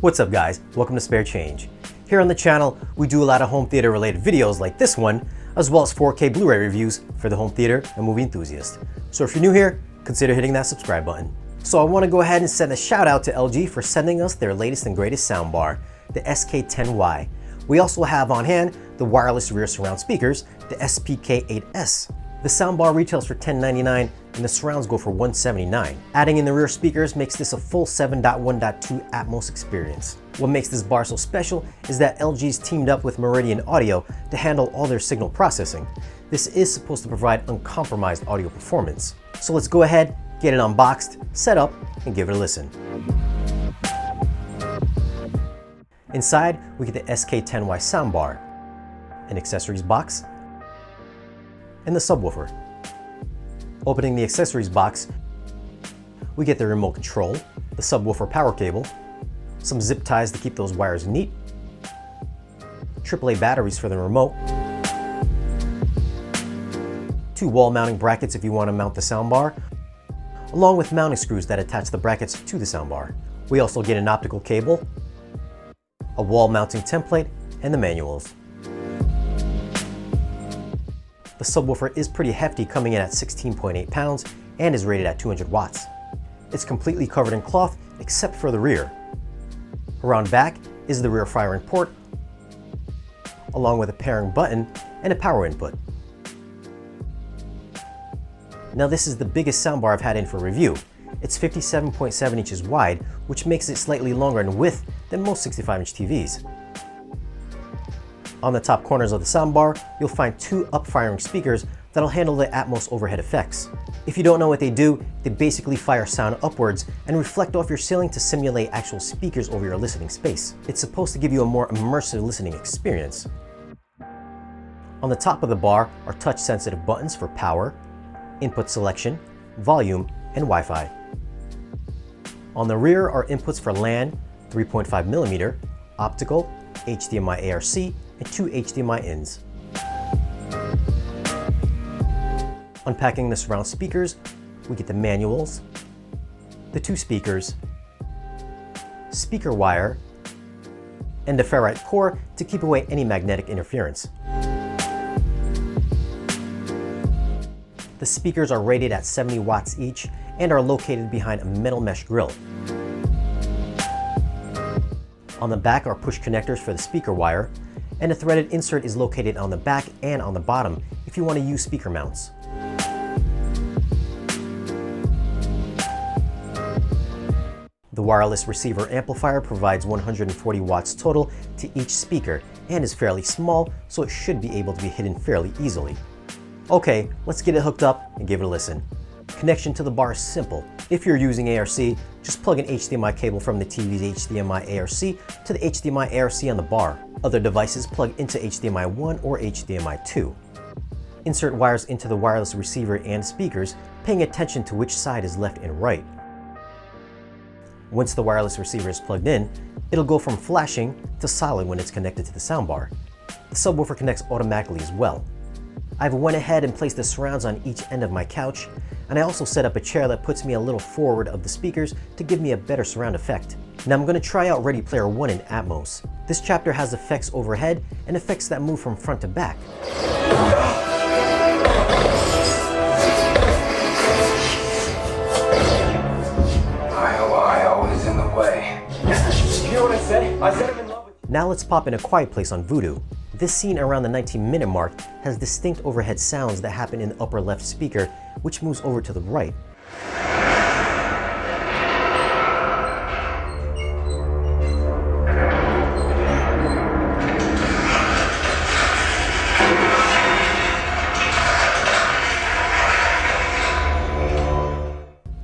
What's up guys, welcome to Spare Change. Here on the channel, we do a lot of home theater related videos like this one, as well as 4K Blu-ray reviews for the home theater and movie enthusiast. So if you're new here, consider hitting that subscribe button. So I want to go ahead and send a shout out to LG for sending us their latest and greatest soundbar, the SK10Y. We also have on hand the wireless rear surround speakers, the SPK8S. The soundbar retails for $10.99 and the surrounds go for $179. Adding in the rear speakers makes this a full 7.1.2 Atmos experience. What makes this bar so special is that LG's teamed up with Meridian Audio to handle all their signal processing. This is supposed to provide uncompromised audio performance. So let's go ahead, get it unboxed, set up, and give it a listen. Inside, we get the SK10Y soundbar, an accessories box, and the subwoofer. Opening the accessories box, we get the remote control, the subwoofer power cable, some zip ties to keep those wires neat, AAA batteries for the remote, 2 wall mounting brackets if you want to mount the soundbar, along with mounting screws that attach the brackets to the soundbar. We also get an optical cable, a wall mounting template, and the manuals. The subwoofer is pretty hefty, coming in at 16.8 pounds and is rated at 200 watts. It's completely covered in cloth except for the rear. Around back is the rear firing port, along with a pairing button and a power input. Now this is the biggest soundbar I've had in for review. It's 57.7 inches wide, which makes it slightly longer in width than most 65-inch TVs. On the top corners of the soundbar, you'll find 2 up-firing speakers that'll handle the Atmos overhead effects. If you don't know what they do, they basically fire sound upwards and reflect off your ceiling to simulate actual speakers over your listening space. It's supposed to give you a more immersive listening experience. On the top of the bar are touch-sensitive buttons for power, input selection, volume, and Wi-Fi. On the rear are inputs for LAN, 3.5mm, optical, HDMI ARC, and 2 HDMI ins. Unpacking the surround speakers, we get the manuals, the 2 speakers, speaker wire, and a ferrite core to keep away any magnetic interference. The speakers are rated at 70 watts each and are located behind a metal mesh grille. On the back are push connectors for the speaker wire, and a threaded insert is located on the back and on the bottom if you want to use speaker mounts. The wireless receiver amplifier provides 140 watts total to each speaker and is fairly small, so it should be able to be hidden fairly easily. Okay, let's get it hooked up and give it a listen. Connection to the bar is simple. If you're using ARC, just plug an HDMI cable from the TV's HDMI ARC to the HDMI ARC on the bar. Other devices plug into HDMI 1 or HDMI 2. Insert wires into the wireless receiver and speakers, paying attention to which side is left and right. Once the wireless receiver is plugged in, it'll go from flashing to solid when it's connected to the soundbar. The subwoofer connects automatically as well. I've went ahead and placed the surrounds on each end of my couch, and I also set up a chair that puts me a little forward of the speakers to give me a better surround effect. Now I'm going to try out Ready Player One in Atmos. This chapter has effects overhead and effects that move from front to back. I always in the way. You know what I said? I said I'm in love with you. Now let's pop in A Quiet Place on Vudu. This scene around the 19-minute mark has distinct overhead sounds that happen in the upper left speaker, which moves over to the right.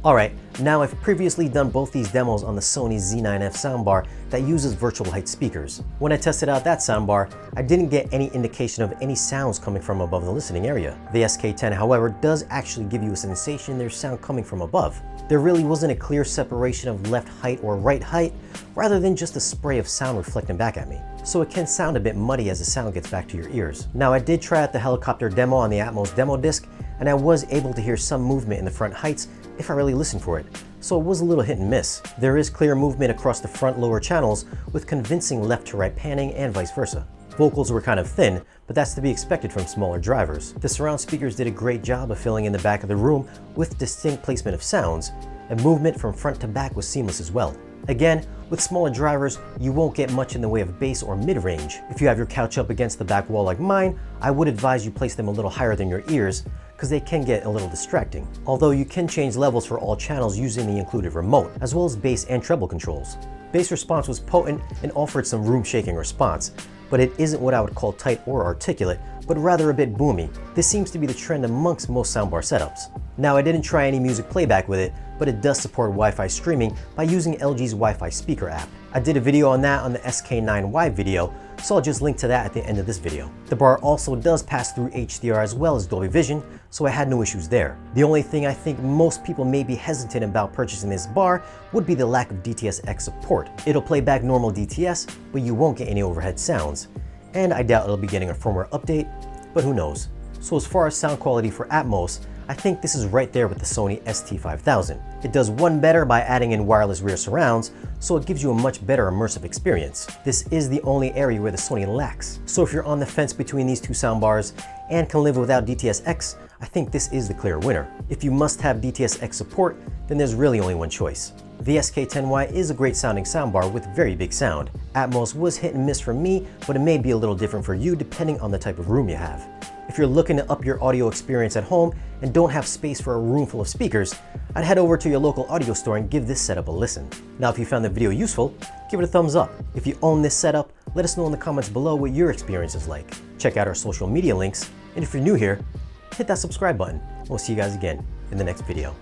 Alright, now I've previously done both these demos on the Sony Z9F soundbar that uses virtual height speakers. When I tested out that soundbar, I didn't get any indication of any sounds coming from above the listening area. The SK10, however, does actually give you a sensation there's sound coming from above. There really wasn't a clear separation of left height or right height, rather than just a spray of sound reflecting back at me. So it can sound a bit muddy as the sound gets back to your ears. Now I did try out the helicopter demo on the Atmos demo disc, and I was able to hear some movement in the front heights if I really listened for it, so it was a little hit and miss. There is clear movement across the front lower channels with convincing left to right panning and vice versa. Vocals were kind of thin, but that's to be expected from smaller drivers. The surround speakers did a great job of filling in the back of the room with distinct placement of sounds, and movement from front to back was seamless as well. Again, with smaller drivers, you won't get much in the way of bass or mid-range. If you have your couch up against the back wall like mine, I would advise you place them a little higher than your ears, because they can get a little distracting. Although you can change levels for all channels using the included remote, as well as bass and treble controls. Bass response was potent and offered some room-shaking response, but it isn't what I would call tight or articulate, but rather a bit boomy. This seems to be the trend amongst most soundbar setups. Now, I didn't try any music playback with it, but it does support Wi-Fi streaming by using LG's Wi-Fi speaker app. I did a video on that on the SK9Y video, so I'll just link to that at the end of this video. The bar also does pass through HDR as well as Dolby Vision, so I had no issues there. The only thing I think most people may be hesitant about purchasing this bar would be the lack of DTS-X support. It'll play back normal DTS, but you won't get any overhead sounds. And I doubt it'll be getting a firmware update, but who knows. So as far as sound quality for Atmos, I think this is right there with the Sony ST5000. It does one better by adding in wireless rear surrounds, so it gives you a much better immersive experience. This is the only area where the Sony lacks. So if you're on the fence between these two soundbars and can live without DTS-X, I think this is the clear winner. If you must have DTS-X support, then there's really only one choice. The SK10Y is a great sounding soundbar with very big sound. Atmos was hit and miss for me, but it may be a little different for you depending on the type of room you have. If you're looking to up your audio experience at home and don't have space for a room full of speakers, I'd head over to your local audio store and give this setup a listen. Now, if you found the video useful, give it a thumbs up. If you own this setup, let us know in the comments below what your experience is like. Check out our social media links, and if you're new here, hit that subscribe button. We'll see you guys again in the next video.